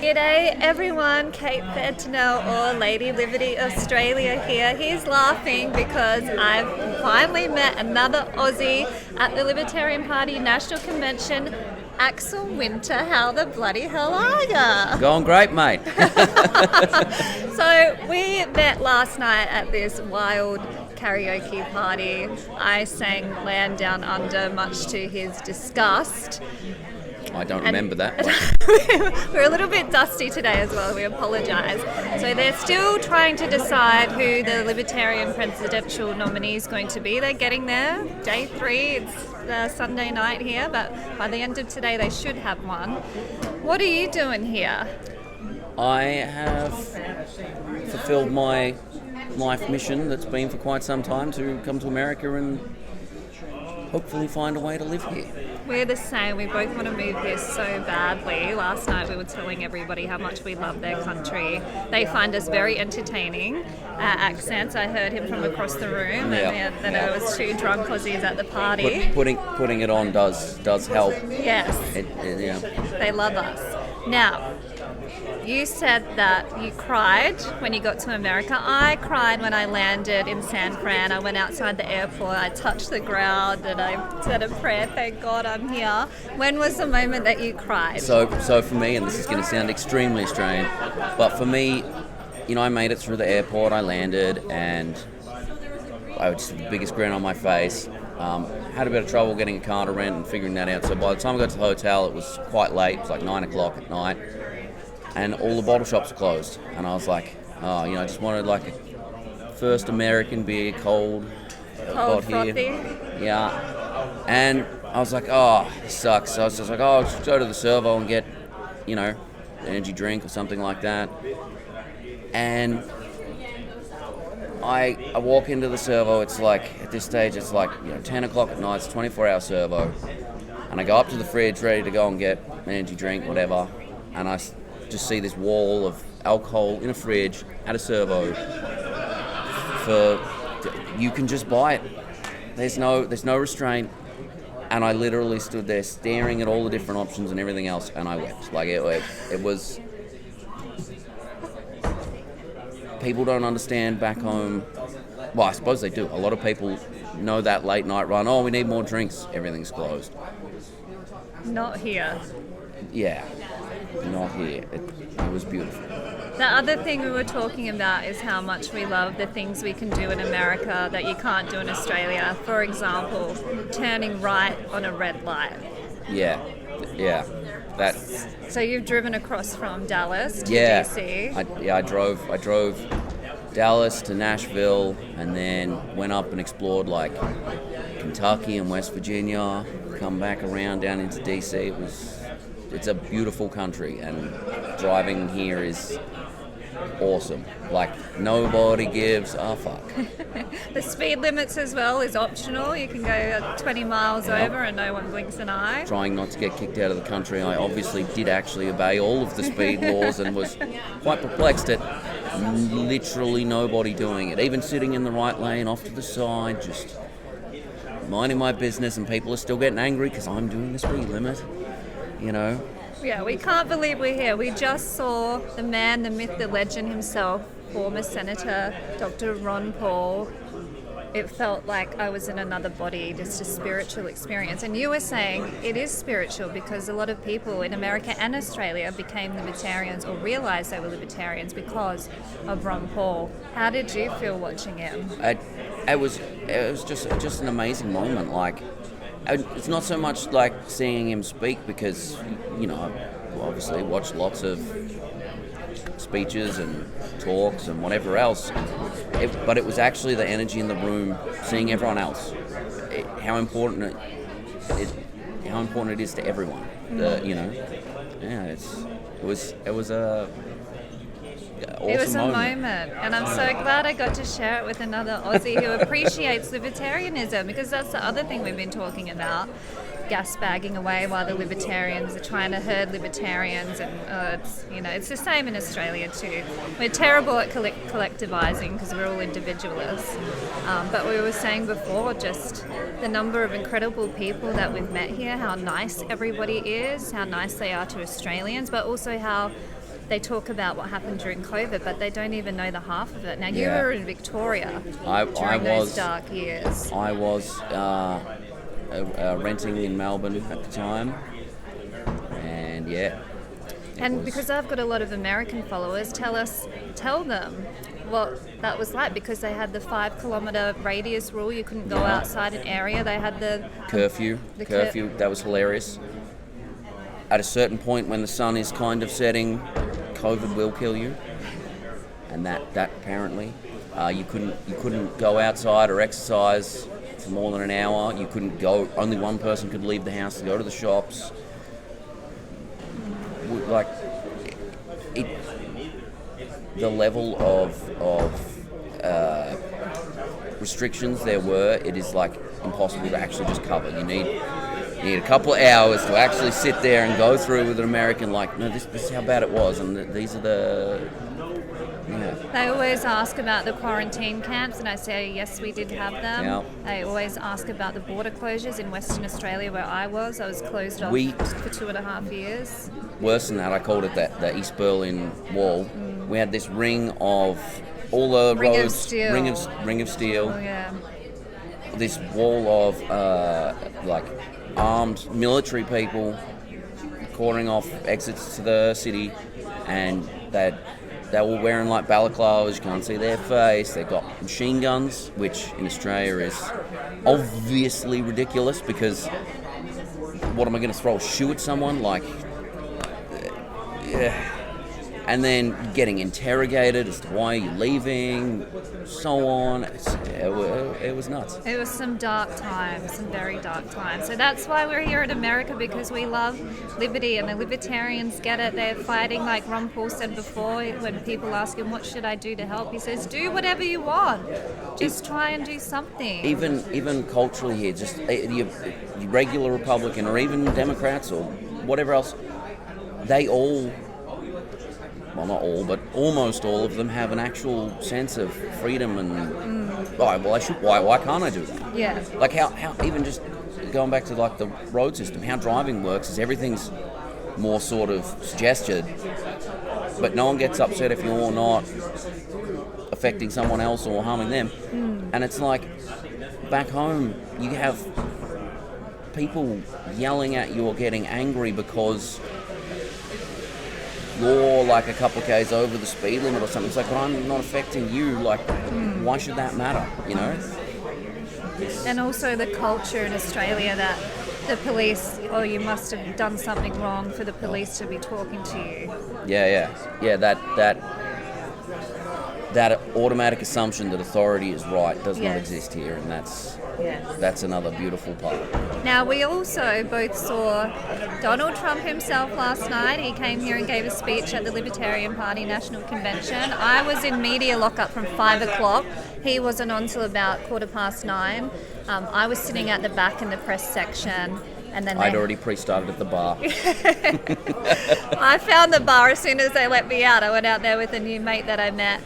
G'day everyone, Kate Fentanel or Lady Liberty Australia here. He's laughing because I've finally met another Aussie at the Libertarian Party National Convention, Axel Winter. How the bloody hell are ya? Going great, mate. So we met last night at this wild karaoke party. I sang Land Down Under, much to his disgust. I don't remember that. We're a little bit dusty today as well, we apologise. So they're still trying to decide who the Libertarian presidential nominee is going to be. They're getting there. Day 3, it's the Sunday night here, but by the end of today they should have one. What are you doing here? I have fulfilled my life mission that's been for quite some time to come to America and hopefully find a way to live here. We're the same. We both want to move here so badly. Last night we were telling everybody how much we love their country. They find us very entertaining. Accents. I heard him from across the room, and then there was 2 drunk Aussies at the party. Putting it on does help. Yes. They love us. Now, you said that you cried when you got to America. I cried when I landed in San Fran. I went outside the airport, I touched the ground, and I said a prayer, thank God I'm here. When was the moment that you cried? So for me, and this is going to sound extremely strange, but for me, I made it through the airport, I landed, and I was the biggest grin on my face. Had a bit of trouble getting a car to rent and figuring that out. So by the time I got to the hotel, it was quite late. It was like 9 o'clock at night. And all the bottle shops are closed. And I was like, I just wanted like a first American beer, cold frothy. Here. Yeah. And I was like, this sucks. So I was just like, I'll just go to the servo and get, an energy drink or something like that. And I walk into the servo, it's like, at this stage, it's like, 10 o'clock at night, it's a 24-hour servo. And I go up to the fridge, ready to go and get an energy drink, whatever. And I just see this wall of alcohol in a fridge at a servo. You can just buy it. There's no restraint. And I literally stood there staring at all the different options and everything else, and I wept. Like it was. People don't understand back home. Well, I suppose they do. A lot of people know that late night run. Oh, we need more drinks. Everything's closed. Not here. Yeah, not here. It was beautiful. The other thing we were talking about is how much we love the things we can do in America that you can't do in Australia. For example, turning right on a red light. Yeah. So you've driven across from Dallas to DC. I drove Dallas to Nashville and then went up and explored like Kentucky and West Virginia, come back around down into DC. It's a beautiful country, and driving here is awesome. Like, nobody gives a fuck. The speed limits as well is optional. You can go 20 miles over and no one blinks an eye. Trying not to get kicked out of the country, I obviously did actually obey all of the speed laws and was quite perplexed at literally nobody doing it. Even sitting in the right lane off to the side, just minding my business, and people are still getting angry because I'm doing the speed limit, Yeah, we can't believe we're here. We just saw the man, the myth, the legend himself, former Senator Dr. Ron Paul. It felt like I was in another body, just a spiritual experience. And you were saying it is spiritual because a lot of people in America and Australia became libertarians or realised they were libertarians because of Ron Paul. How did you feel watching him? It was just an amazing moment. Like, it's not so much like seeing him speak because, I obviously watched lots of speeches and talks and whatever else. But it was actually the energy in the room, seeing everyone else, how important it is to everyone. It was a awesome it was a moment, and I'm so glad I got to share it with another Aussie who appreciates libertarianism, because that's the other thing we've been talking about. Gas bagging away while the libertarians are trying to herd libertarians, and it's the same in Australia too. We're terrible at collectivising because we're all individualists, but we were saying before, just the number of incredible people that we've met here, how nice everybody is, how nice they are to Australians, but also how they talk about what happened during COVID, but they don't even know the half of it. Now, you Yeah. were in Victoria I during was those dark years. I was renting in Melbourne at the time, and yeah. And because I've got a lot of American followers, tell them what that was like, because they had the 5 kilometre radius rule. You couldn't go outside an area. They had the curfew. That was hilarious. At a certain point when the sun is kind of setting, COVID will kill you, and that apparently you couldn't go outside or exercise for more than an hour. You couldn't go. Only one person could leave the house to go to the shops. Like the level of restrictions there were, it is like impossible to actually just cover. You need a couple of hours to actually sit there and go through with an American, like, no, this is how bad it was, and these are the... Yeah. They always ask about the quarantine camps, and I say, yes, we did have them. Yeah. They always ask about the border closures in Western Australia where I was. I was closed off for 2.5 years. Worse than that, I called it the East Berlin Wall. We had this ring of all the Ring of roads... steel. Ring of steel. Oh, yeah. This wall of, like, armed military people cordoning off exits to the city, and they were wearing like balaclavas. You can't see their face. They've got machine guns, which in Australia is obviously ridiculous, because what am I going to throw a shoe at someone? Like, yeah. And then getting interrogated as to why you're leaving, so on. It was nuts. It was some dark times, some very dark times. So that's why we're here in America, because we love liberty, and the Libertarians get it. They're fighting, like Ron Paul said before, when people ask him, what should I do to help? He says, do whatever you want. Just try and do something. Even culturally here, just your regular Republican or even Democrats or whatever else, they all... well, not all, but almost all of them have an actual sense of freedom and why can't I do that? Yeah. Like how even just going back to like the road system, how driving works is everything's more sort of suggested, but no one gets upset if you're not affecting someone else or harming them. And it's like back home you have people yelling at you or getting angry because you're like a couple of k's over the speed limit or something. It's like, but I'm not affecting you. Like, why should that matter? You know? And also the culture in Australia that the police, you must have done something wrong for the police to be talking to you. Yeah. That automatic assumption that authority is right does not exist here, and that's another beautiful part. Now, we also both saw Donald Trump himself last night. He came here and gave a speech at the Libertarian Party National Convention. I was in media lockup from 5 o'clock. He wasn't on till about 9:15. I was sitting at the back in the press section. And then I'd already pre-started at the bar. I found the bar as soon as they let me out. I went out there with a new mate that I met.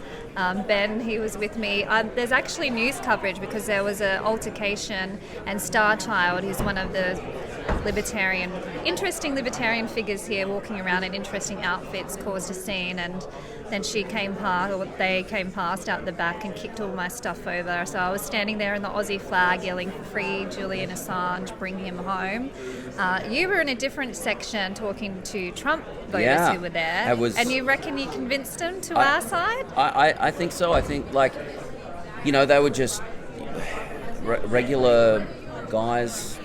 Ben, he was with me. There's actually news coverage because there was an altercation, and Starchild, who's one of the interesting libertarian figures here walking around in interesting outfits, caused a scene, and then they came past out the back and kicked all my stuff over. So I was standing there in the Aussie flag yelling, free Julian Assange, bring him home. You were in a different section talking to Trump voters who were there. And you reckon you convinced them to our side? I think so. I think, they were just regular guys.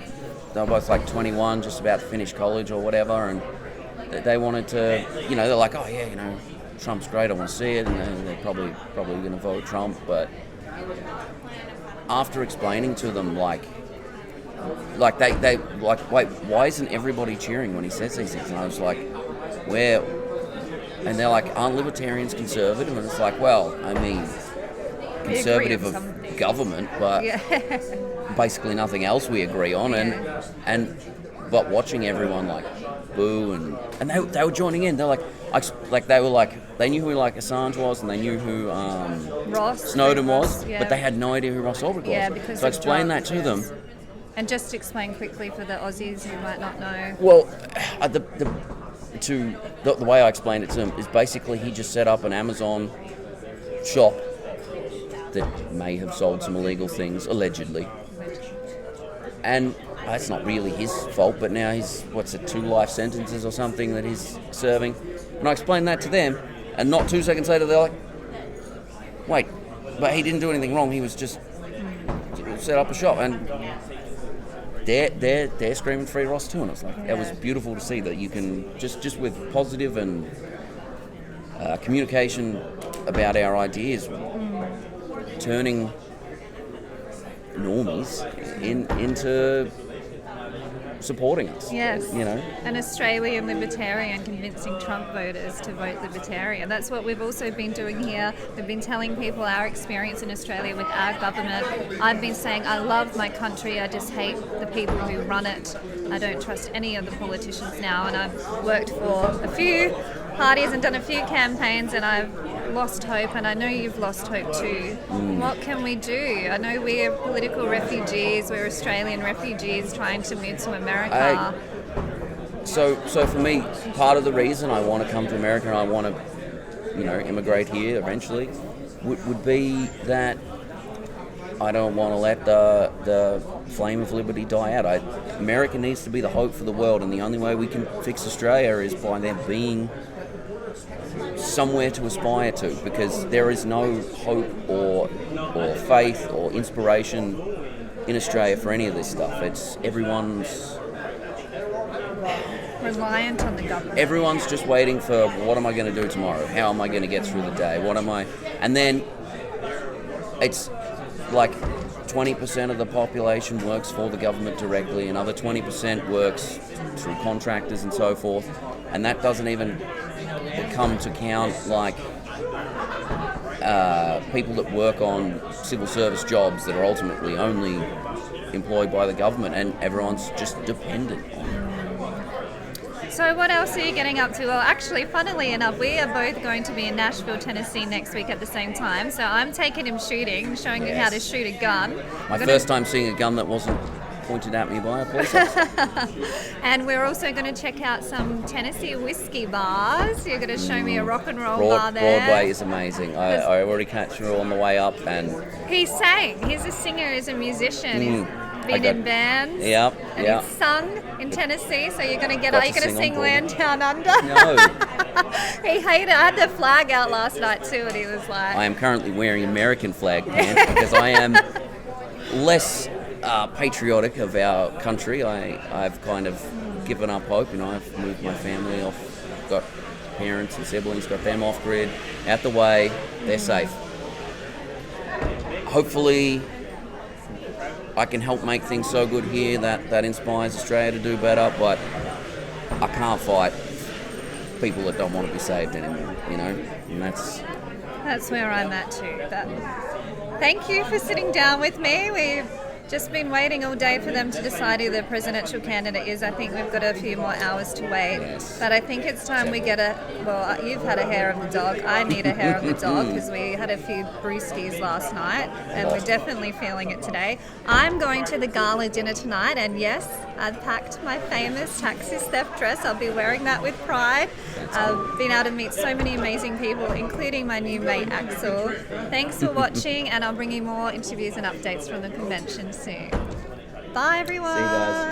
They were both like 21, just about to finish college or whatever, and they wanted to, they're like, oh yeah, Trump's great, I want to see it, and they're probably going to vote Trump. But after explaining to them, wait, why isn't everybody cheering when he says these things? And I was like, where? And they're like, aren't libertarians conservative? And it's like, well, I mean, conservative of government, but basically nothing else we agree on. But watching everyone boo and they were joining in. They're they knew who Assange was, and they knew who Snowden was, but they had no idea who Ross Ulbricht was. Yeah, because so I explained that to them. And just explain quickly for the Aussies who might not know. Well, the the way I explained it to him is basically he just set up an Amazon shop that may have sold some illegal things, allegedly. And it's not really his fault, but now he's, 2 life sentences or something that he's serving. And I explained that to them, and not 2 seconds later they're like, wait, but he didn't do anything wrong, he was just set up a shop. And they're screaming free Ross too, and it's like, it was beautiful to see that you can, just with positive and communication about our ideas, turning normies into supporting us. Yes. You know, an Australian Libertarian convincing Trump voters to vote Libertarian. That's what we've also been doing here. We've been telling people our experience in Australia with our government. I've been saying I love my country, I just hate the people who run it. I don't trust any of the politicians now, and I've worked for a few parties and done a few campaigns, and I've lost hope, and I know you've lost hope too. What can we do? I know we're political refugees, we're Australian refugees trying to move to America. So for me, part of the reason I want to come to America and I want to, immigrate here eventually, would be that I don't want to let the flame of liberty die out. America needs to be the hope for the world, and the only way we can fix Australia is by there being somewhere to aspire to, because there is no hope or faith or inspiration in Australia for any of this stuff. It's everyone's reliant on the government. Everyone's just waiting for, what am I going to do tomorrow? How am I going to get through the day? And then it's like 20% of the population works for the government directly, another 20% works through contractors and so forth, and that doesn't even come to count like people that work on civil service jobs that are ultimately only employed by the government, and everyone's just dependent on it. So what else are you getting up to? Well, actually, funnily enough, we are both going to be in Nashville, Tennessee next week at the same time. So I'm taking him shooting, showing him how to shoot a gun. My first time seeing a gun that wasn't pointed at me by a police officer. And we're also going to check out some Tennessee whiskey bars. You're going to show me a rock and roll bar there. Broadway is amazing. I already catch her on the way up, and he sang. He's a singer, he's a musician. He's been in bands. Yep. And he's sung in Tennessee. So you're going to get. Are you going to sing "Land Down Under"? No. He hated. I had the flag out last night too, and he was like, I am currently wearing American flag pants because I am less patriotic of our country. I've kind of given up hope. I've moved my family off, got parents and siblings, got them off grid, out the way, they're safe. Hopefully I can help make things so good here that inspires Australia to do better, but I can't fight people that don't want to be saved anymore, and that's where I'm at too. But thank you for sitting down with me. We've just been waiting all day for them to decide who the presidential candidate is. I think we've got a few more hours to wait. Yes. But I think it's time we get you've had a hair of the dog. I need a hair of the dog because we had a few brewskis last night and we're definitely feeling it today. I'm going to the gala dinner tonight, and yes, I've packed my famous taxi theft dress. I'll be wearing that with pride. I've been able to meet so many amazing people, including my new mate Axel. Thanks for watching, and I'll bring you more interviews and updates from the convention soon. Bye everyone. See you guys.